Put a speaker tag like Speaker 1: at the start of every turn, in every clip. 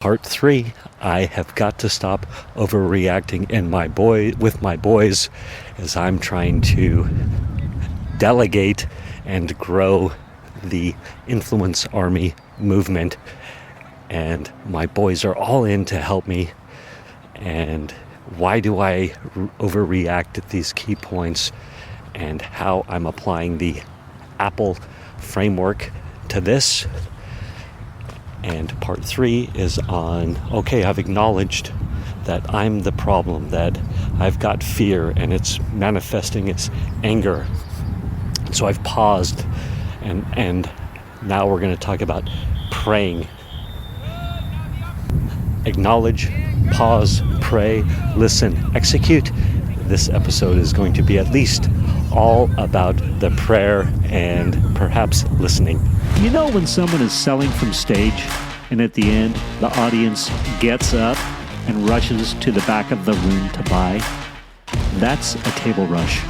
Speaker 1: Part 3, I have got to stop overreacting with my boys as I'm trying to delegate and grow the Influence Army movement. And my boys are all in to help me. And why do I overreact at these key points, and how I'm applying the Apple framework to this. And part 3 is on, okay, I've acknowledged that I'm the problem, that I've got fear and it's manifesting its anger. So I've paused, and now we're going to talk about praying. Acknowledge, pause, pray, listen, execute. This episode is going to be at least all about the prayer and perhaps listening.
Speaker 2: You know when someone is selling from stage and at the end the audience gets up and rushes to the back of the room to buy? That's a table rush.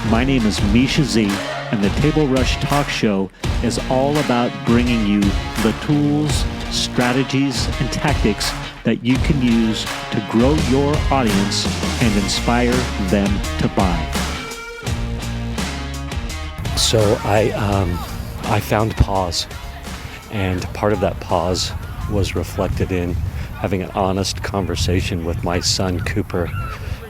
Speaker 2: My name is Misha Z, and the Table Rush Talk Show is all about bringing you the tools, strategies, and tactics that you can use to grow your audience and inspire them to buy.
Speaker 1: So I found pause, and part of that pause was reflected in having an honest conversation with my son Cooper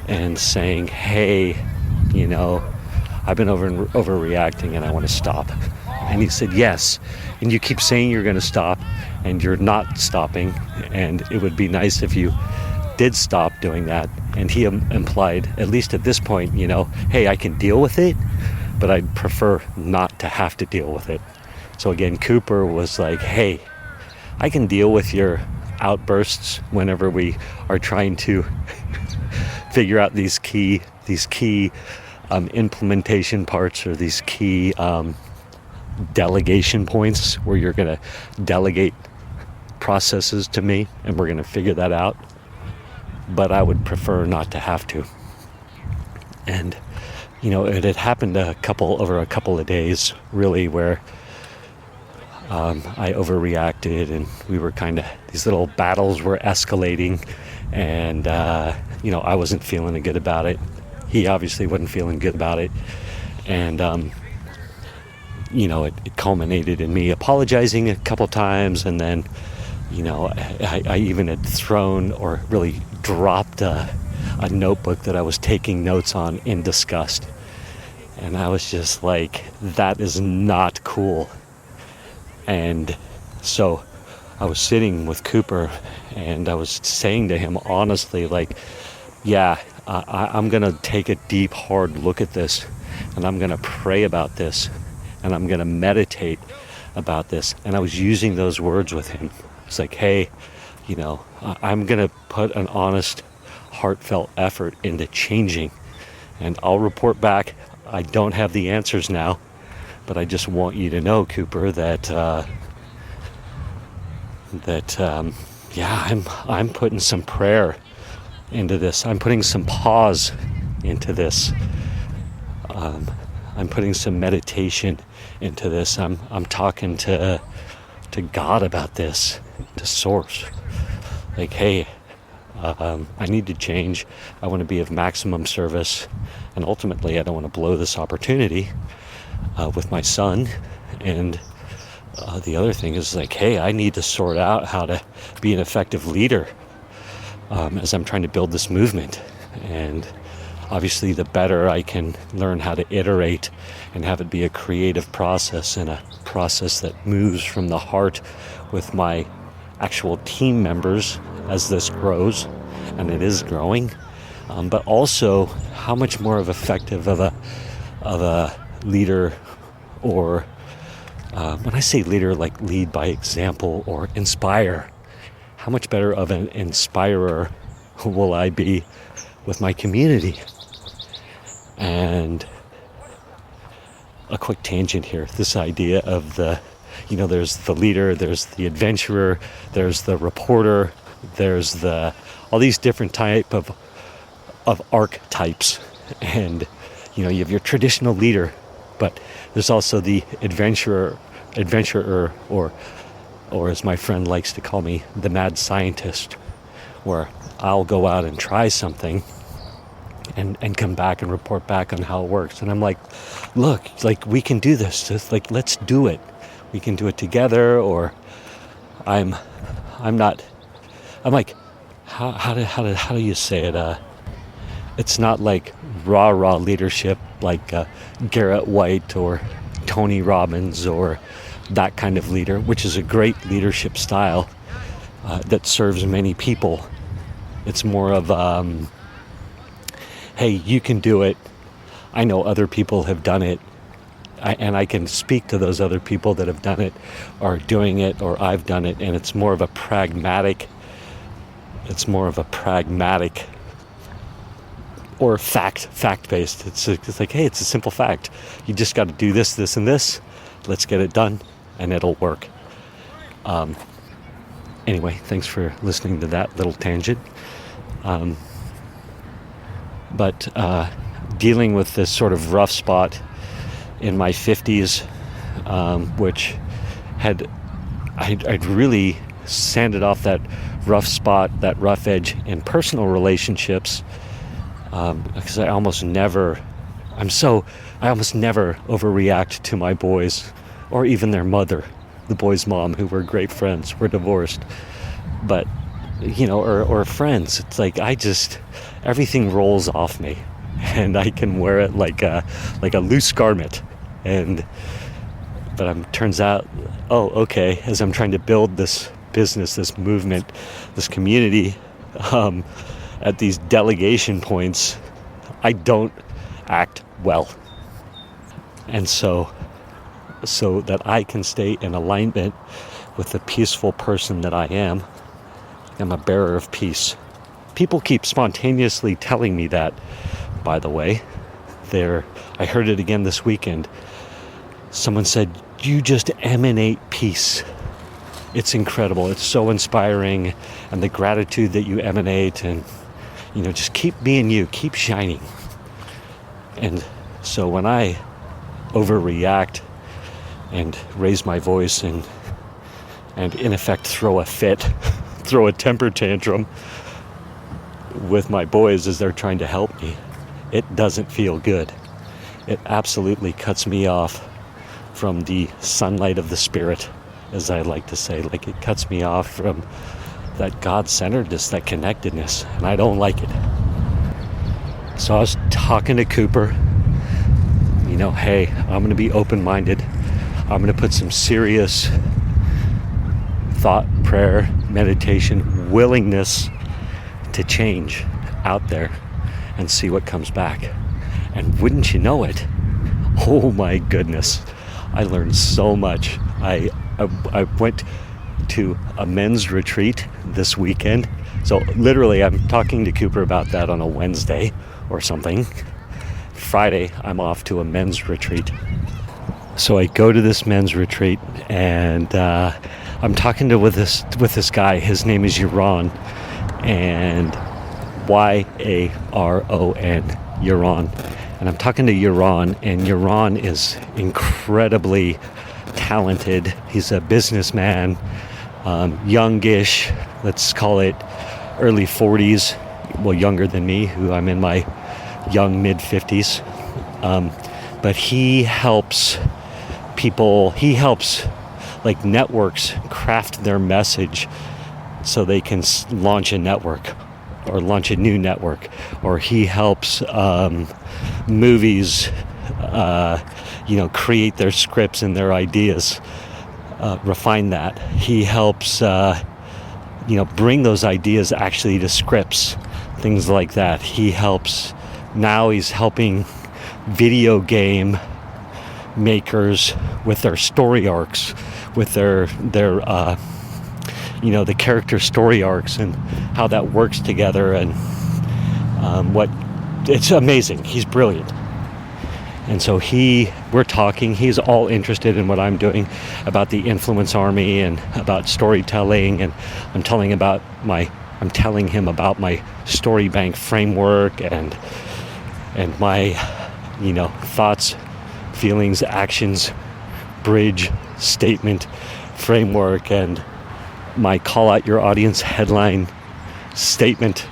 Speaker 1: and saying, hey, I've been overreacting and I want to stop. And he said, yes, and you keep saying you're going to stop and you're not stopping, and it would be nice if you did stop doing that. And he implied, at least at this point, hey, I can deal with it, but I'd prefer not to have to deal with it. So again, Cooper was like, hey, I can deal with your outbursts whenever we are trying to figure out these key implementation parts, or these key delegation points where you're going to delegate processes to me, and we're going to figure that out. But I would prefer not to have to. And it had happened over a couple of days, really, where I overreacted, and we were these little battles were escalating, and I wasn't feeling good about it. He obviously wasn't feeling good about it, and it culminated in me apologizing a couple times, and then I even had thrown or really dropped a notebook that I was taking notes on in disgust. And I was just like, that is not cool. And so I was sitting with Cooper, and I was saying to him honestly, like, yeah, I'm going to take a deep, hard look at this, and I'm going to pray about this, and I'm going to meditate about this. And I was using those words with him. It's like, hey, I'm going to put an honest, heartfelt effort into changing, and I'll report back. I don't have the answers now, but I just want you to know, Cooper, that I'm putting some prayer into this. I'm putting some pause into this. I'm putting some meditation into this. I'm talking to God about this, to Source. Like, hey, I need to change. I want to be of maximum service, and ultimately I don't want to blow this opportunity with my son. And the other thing is, like, hey, I need to sort out how to be an effective leader as I'm trying to build this movement. And obviously the better I can learn how to iterate and have it be a creative process, and a process that moves from the heart with my actual team members as this grows, and it is growing, but also how much more effective of a leader, or when I say leader, like lead by example or inspire, how much better of an inspirer will I be with my community? And a quick tangent here, this idea of there's the leader, there's the adventurer, there's the reporter, there's all these different type of archetypes. And you have your traditional leader, but there's also the adventurer, or or as my friend likes to call me, the mad scientist, where I'll go out and try something and come back and report back on how it works. And I'm like, look, like, we can do this. Just like, let's do it. We can do it together. Or I'm like, how do you say it? It's not like rah leadership like Garrett White or Tony Robbins or that kind of leader, which is a great leadership style that serves many people. It's more of, hey, you can do it. I know other people have done it. And I can speak to those other people that have done it, or doing it, or I've done it. And it's more of a pragmatic, or fact-based. It's like, hey, it's a simple fact. You just got to do this, this, and this. Let's get it done, and it'll work. Anyway, thanks for listening to that little tangent. But dealing with this sort of rough spot in my 50s, which I'd really sanded off that rough spot, that rough edge in personal relationships, because I almost never overreact to my boys, or even their mother, the boy's mom, who were great friends. We're divorced, but or friends. It's like everything rolls off me, and I can wear it like a loose garment. But turns out, okay, as I'm trying to build this business, this movement, this community, at these delegation points, I don't act well. And so that I can stay in alignment with the peaceful person that I am, I'm a bearer of peace. People keep spontaneously telling me that, by the way. I heard it again this weekend. Someone said, you just emanate peace. It's incredible. It's so inspiring. And the gratitude that you emanate, and, just keep being you, keep shining. And so when I overreact and raise my voice and in effect throw a fit, throw a temper tantrum with my boys as they're trying to help me, it doesn't feel good. It absolutely cuts me off from the sunlight of the spirit, as I like to say. Like, it cuts me off from that God-centeredness, that connectedness, and I don't like it. So I was talking to Cooper, hey, I'm going to be open-minded. I'm going to put some serious thought, prayer, meditation, willingness to change out there and see what comes back. And wouldn't you know it, oh my goodness, I learned so much. I went to a men's retreat this weekend. So literally, I'm talking to Cooper about that on a Wednesday or something. Friday, I'm off to a men's retreat. So I go to this men's retreat, and I'm talking with this guy. His name is Yaron, and Yaron, Yaron. And I'm talking to Yaron, and Yaron is incredibly talented. He's a businessman, youngish, let's call it early 40s, well, younger than me, who I'm in my young mid-50s. But he helps people, like networks craft their message so they can launch a network or launch a new network. Or he helps movies, create their scripts and their ideas, refine that. He helps, bring those ideas actually to scripts, things like that. He's helping video game makers with their story arcs, with their the character story arcs and how that works together, and it's amazing. He's brilliant. And so we're talking, he's all interested in what I'm doing about the Influence Army and about storytelling, and I'm telling him about my story bank framework and my thoughts, feelings, actions, bridge, statement framework and my call out your audience headline statement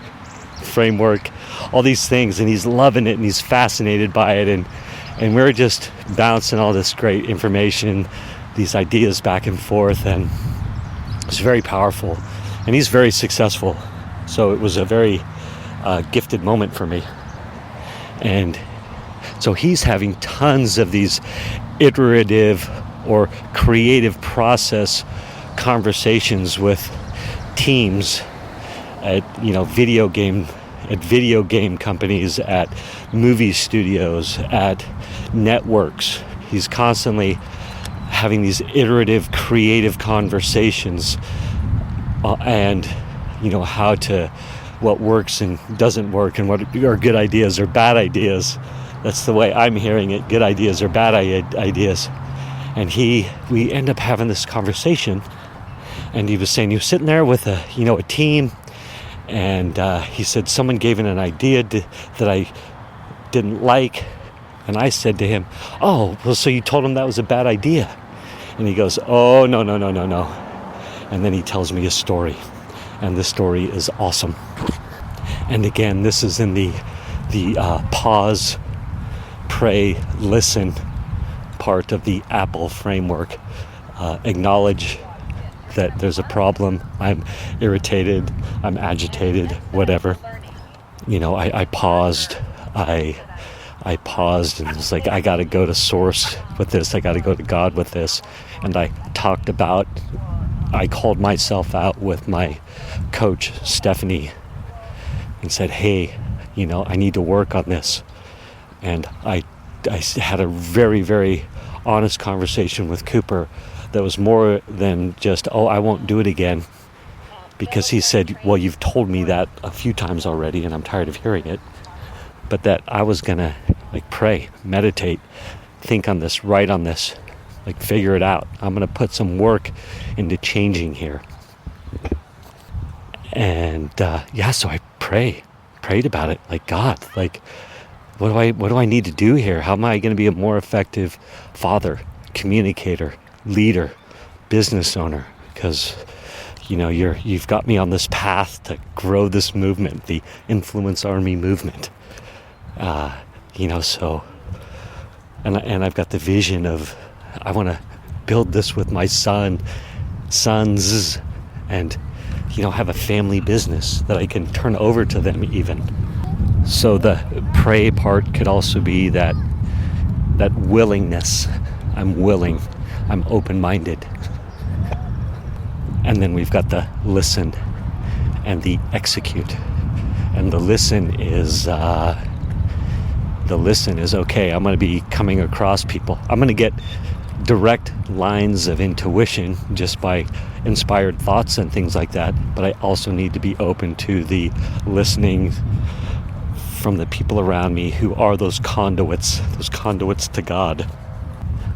Speaker 1: framework, all these things, and he's loving it and he's fascinated by it, and we're just bouncing all this great information, these ideas back and forth, and it's very powerful, and he's very successful. So it was a very gifted moment for me. And so he's having tons of these iterative or creative process conversations with teams at video game companies, at movie studios, at networks. He's constantly having these iterative creative conversations and what works and doesn't work, and what are good ideas or bad ideas. That's the way I'm hearing it, good ideas or bad ideas. And we end up having this conversation, and he was saying he was sitting there with a team, and he said someone gave in an idea that I didn't like, and I said to him, "Oh, well, so you told him that was a bad idea?" And he goes, "Oh, no. And then he tells me a story, and the story is awesome. And again, this is in the pause, pray, listen part of the Apple framework. Acknowledge that there's a problem. I'm irritated, I'm agitated, whatever. I paused. I paused and was like, I got to go to source with this. I got to go to God with this. And I called myself out with my coach, Stephanie, and said, hey, I need to work on this. And I had a very, very honest conversation with Cooper that was more than just, I won't do it again. Because he said, well, you've told me that a few times already, and I'm tired of hearing it. But that I was going to pray, meditate, think on this, write on this, figure it out. I'm going to put some work into changing here. And so I prayed about it. God, what do I need to do here? How am I going to be a more effective father, communicator, leader, business owner? Because you've got me on this path to grow this movement, the Influence Army movement. So, and I've got the vision of, I want to build this with my sons, and, have a family business that I can turn over to them even. So the pray part could also be that willingness. I'm willing. I'm open-minded. And then we've got the listen and the execute. And the listen is okay, I'm going to be coming across people. I'm going to get direct lines of intuition just by inspired thoughts and things like that. But I also need to be open to the listening from the people around me who are those conduits to God.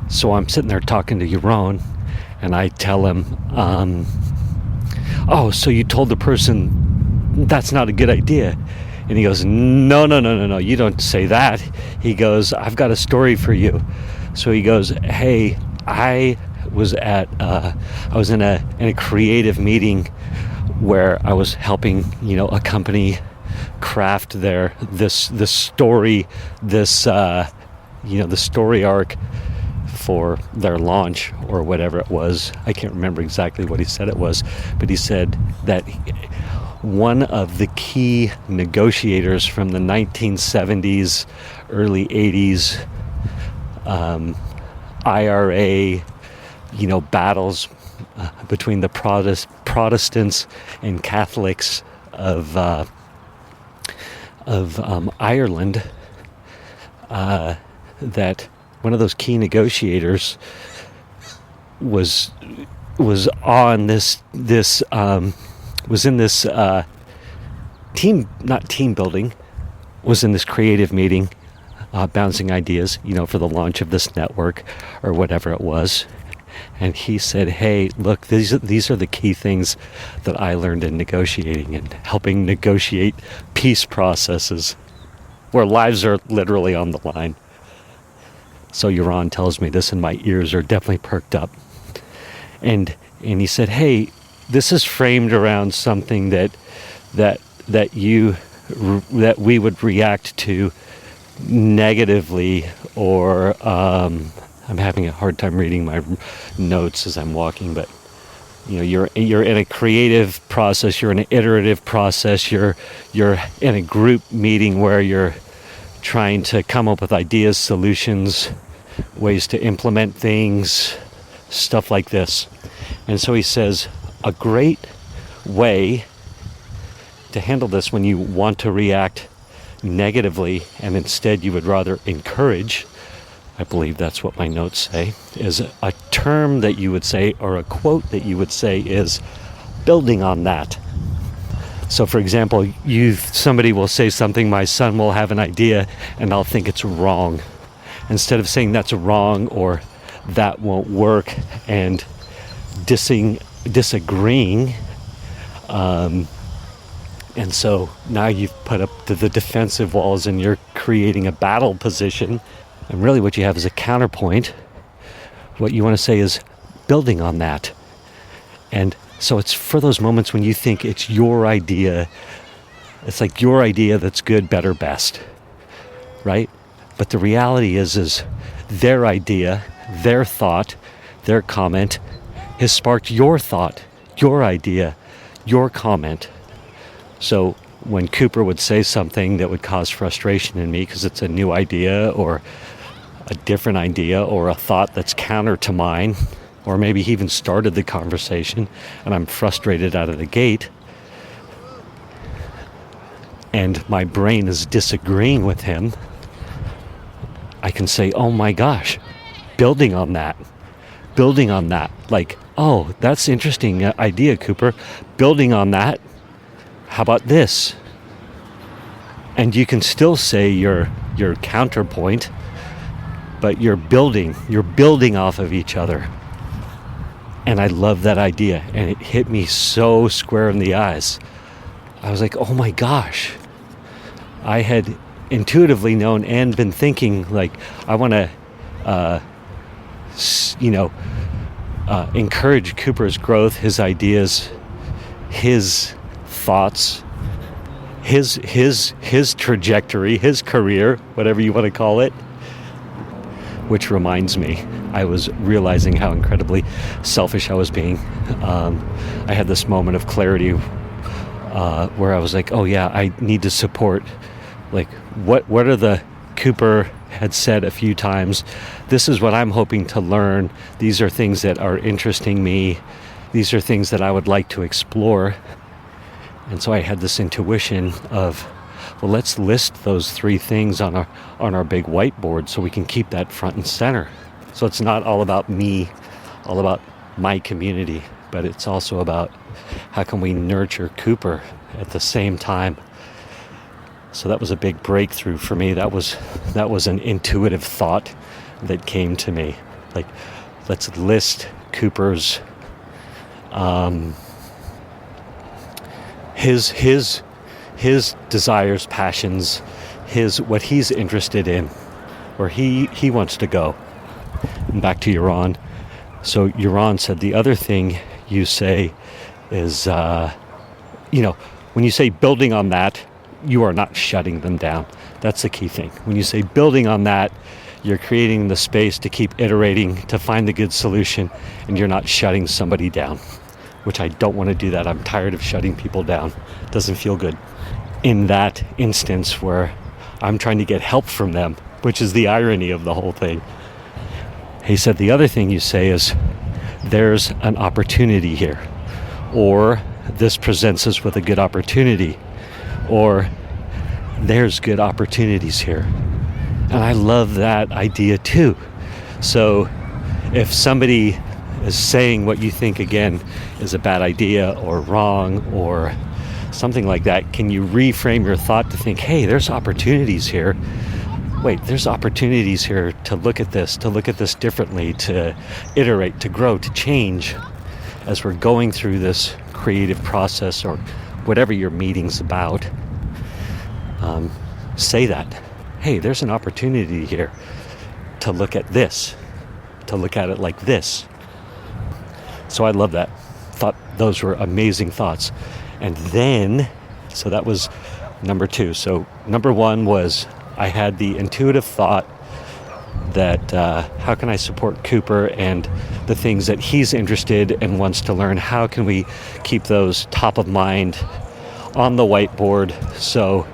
Speaker 1: So I'm sitting there talking to Yaron, and I tell him, so you told the person that's not a good idea. And he goes, no, you don't say that. He goes, I've got a story for you. So he goes, hey, I was in a creative meeting where I was helping, a company craft this story, the story arc for their launch or whatever it was. I can't remember exactly what he said it was, but he said that one of the key negotiators from the 1970s, early 80s, IRA, battles between the Protestants and Catholics of Ireland, that one of those key negotiators was on this was in this team building, was in this creative meeting, bouncing ideas, for the launch of this network or whatever it was. And he said, hey, look, these are the key things that I learned in negotiating and helping negotiate peace processes where lives are literally on the line. So Yaron tells me this, and my ears are definitely perked up. And And he said, hey, this is framed around something that we would react to negatively, or I'm having a hard time reading my notes as I'm walking, but you're in a creative process, you're in an iterative process, you're in a group meeting where you're trying to come up with ideas, solutions, ways to implement things, stuff like this. And so he says, a great way to handle this when you want to react negatively and instead you would rather encourage, I believe that's what my notes say, is a term that you would say, or a quote that you would say, is building on that. So for example, somebody will say something, my son will have an idea and I'll think it's wrong. Instead of saying that's wrong or that won't work and disagreeing, and so now you've put up the defensive walls and you're creating a battle position. And really what you have is a counterpoint. What you want to say is building on that. And so it's for those moments when you think it's your idea. It's like your idea that's good, better, best. Right? But the reality is their idea, their thought, their comment has sparked your thought, your idea, your comment. So when Cooper would say something that would cause frustration in me because it's a new idea or a different idea or a thought that's counter to mine, or maybe he even started the conversation and I'm frustrated out of the gate and my brain is disagreeing with him, I can say, oh my gosh, building on that. Like, oh, that's interesting idea, Cooper. Building on that. How about this? And you can still say your counterpoint, but you're building off of each other. And I love that idea. And it hit me so square in the eyes. I was like, oh my gosh. I had intuitively known and been thinking, like, I want to, encourage Cooper's growth, his ideas, his thoughts, his trajectory, his career, whatever you want to call it. Which reminds me, I was realizing how incredibly selfish I was being. I had this moment of clarity where I was like, oh yeah, I need to support, like, what are the Cooper had said a few times, this is what I'm hoping to learn, these are things that are interesting me, these are things that I would like to explore. And so I had this intuition of, well, let's list those 3 things on our big whiteboard so we can keep that front and center. So it's not all about me, all about my community, but it's also about how can we nurture Cooper at the same time. So that was a big breakthrough for me. That was an intuitive thought that came to me. Like, let's list Cooper's his desires, passions, what he's interested in, where he wants to go. And back to Yaron. So Yaron said the other thing you say is, when you say building on that, you are not shutting them down. That's the key thing. When you say building on that, you're creating the space to keep iterating, to find the good solution, and you're not shutting somebody down, which I don't want to do that. I'm tired of shutting people down. It doesn't feel good. In that instance where I'm trying to get help from them, which is the irony of the whole thing. He said the other thing you say is, there's an opportunity here, or this presents us with a good opportunity, or there's good opportunities here. And I love that idea too. So if somebody is saying what you think, again, is a bad idea or wrong or something like that, can you reframe your thought to think, hey, there's opportunities here. Wait, there's opportunities here to look at this differently, to iterate, to grow, to change as we're going through this creative process or whatever your meeting's about. Say that. Hey, there's an opportunity here to look at this, to look at it like this. So I love that. thought those were amazing thoughts. And then, so that was number 2. So number 1 was I had the intuitive thought that how can I support Cooper and the things that he's interested and wants to learn? How can we keep those top of mind on the whiteboard so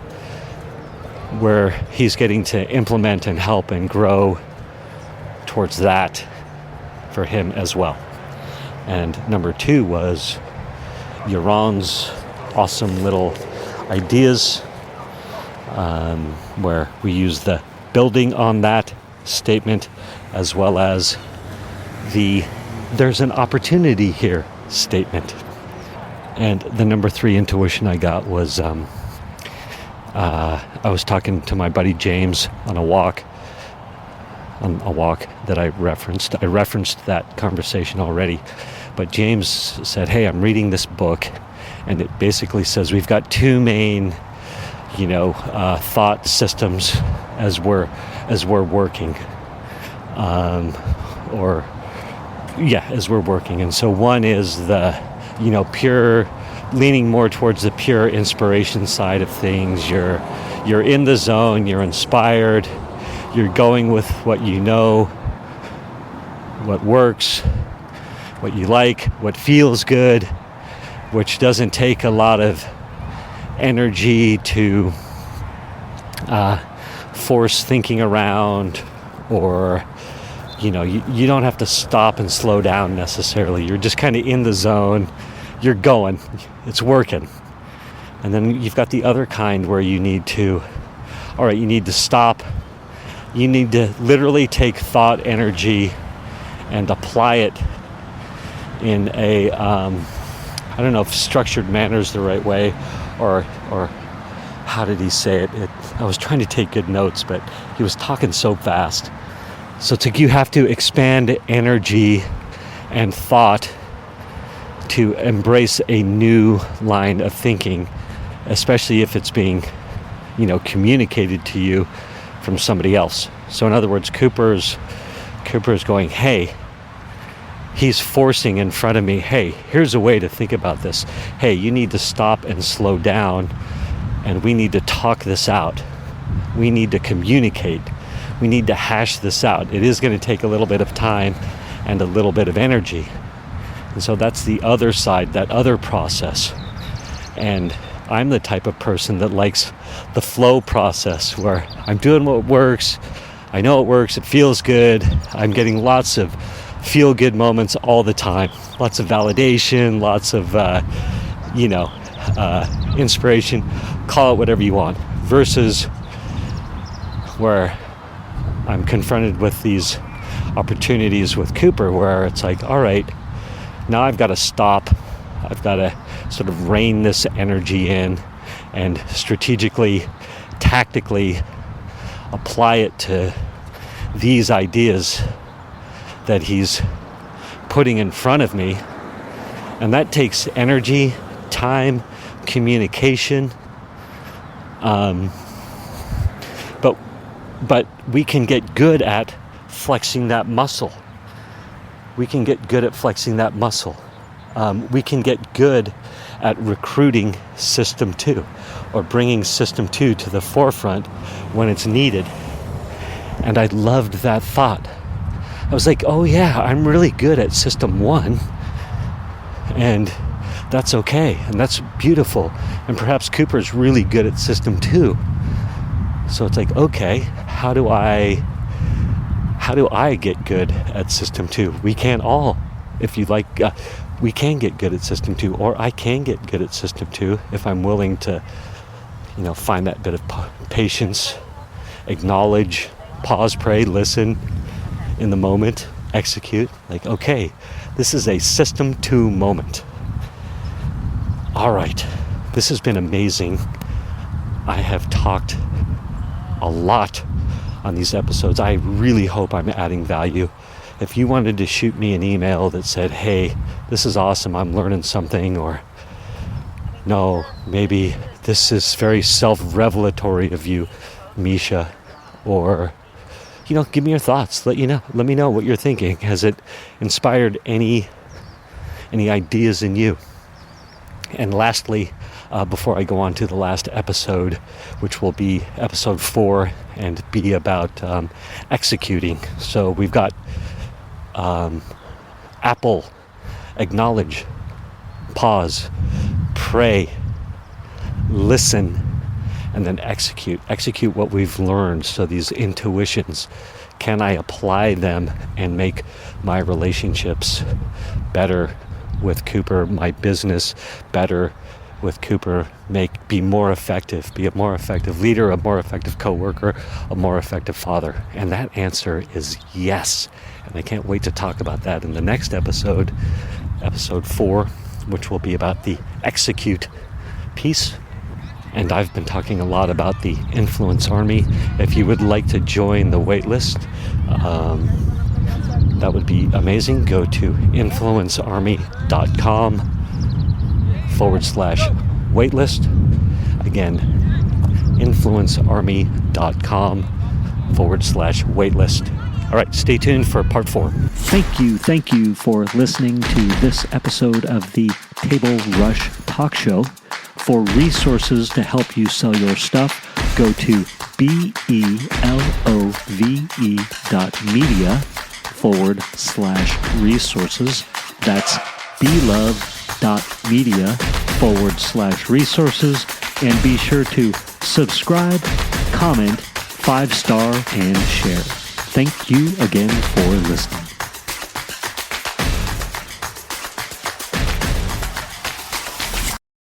Speaker 1: where he's getting to implement and help and grow towards that for him as well. And number 2 was Yaron's awesome little ideas where we use the building on that statement as well as the there's an opportunity here statement. And the number 3 intuition I got was I was talking to my buddy James on a walk that I referenced. I referenced that conversation already, but James said, hey, I'm reading this book, and it basically says we've got 2 main, thought systems as we're working, as we're working. And so one is the, pure, leaning more towards the pure inspiration side of things. You're in the zone, you're inspired, you're going with what you know, what works, what you like, what feels good, which doesn't take a lot of energy to force thinking around, or you don't have to stop and slow down necessarily. You're just kind of in the zone, you're going, it's working. And then you've got the other kind where you need to stop. You need to literally take thought energy and apply it in a I don't know if structured manner is the right way, or how did he say it? I was trying to take good notes, but he was talking so fast. So you have to expand energy and thought to embrace a new line of thinking, especially if it's being, communicated to you from somebody else. So in other words, Cooper's going, hey, he's forcing in front of me, hey, here's a way to think about this. Hey, you need to stop and slow down, and we need to talk this out. We need to communicate. We need to hash this out. It is going to take a little bit of time and a little bit of energy. And so that's the other side, that other process. And I'm the type of person that likes the flow process, where I'm doing what works. I know it works. It feels good. I'm getting lots of feel-good moments all the time. Lots of validation, lots of, inspiration. Call it whatever you want. Versus where I'm confronted with these opportunities with Cooper, where it's like, all right, now I've got to stop. I've got to sort of rein this energy in and strategically, tactically apply it to these ideas that he's putting in front of me. And that takes energy, time, communication. But we can get good at flexing that muscle. We can get good at flexing that muscle. We can get good at recruiting System 2, or bringing System 2 to the forefront when it's needed. And I loved that thought. I was like, oh yeah, I'm really good at System 1, and that's okay, and that's beautiful. And perhaps Cooper's really good at System 2. So it's like, okay, how do I get good at System 2? We can all, if you like, we can get good at System 2, or I can get good at System 2 if I'm willing to, find that bit of patience, acknowledge, pause, pray, listen in the moment, execute. Like, okay, this is a System 2 moment. All right, this has been amazing. I have talked a lot on these episodes. I really hope I'm adding value. If you wanted to shoot me an email that said, hey, this is awesome, I'm learning something, or no, maybe this is very self-revelatory of you, Misha, or give me your thoughts. Let me know what you're thinking. Has it inspired any any ideas in you. And lastly, before I go on to the last episode, which will be episode 4 and be about executing. So we've got Apple, acknowledge, pause, pray, listen, and then execute. Execute what we've learned. So these intuitions, can I apply them and make my relationships better with Cooper, my business better with Cooper, be more effective, be a more effective leader, a more effective coworker, a more effective father? And that answer is yes. And I can't wait to talk about that in the next episode, episode 4, which will be about the execute piece. And I've been talking a lot about the Influence Army. If you would like to join the waitlist, that would be amazing. Go to influencearmy.com/waitlist. Again, influencearmy.com/waitlist. All right, stay tuned for part 4.
Speaker 2: Thank you for listening to this episode of the Table Rush Talk Show. For resources to help you sell your stuff, go to belove.media/resources. That's belove.media/resources. And be sure to subscribe, comment, 5-star, and share. Thank you again for listening.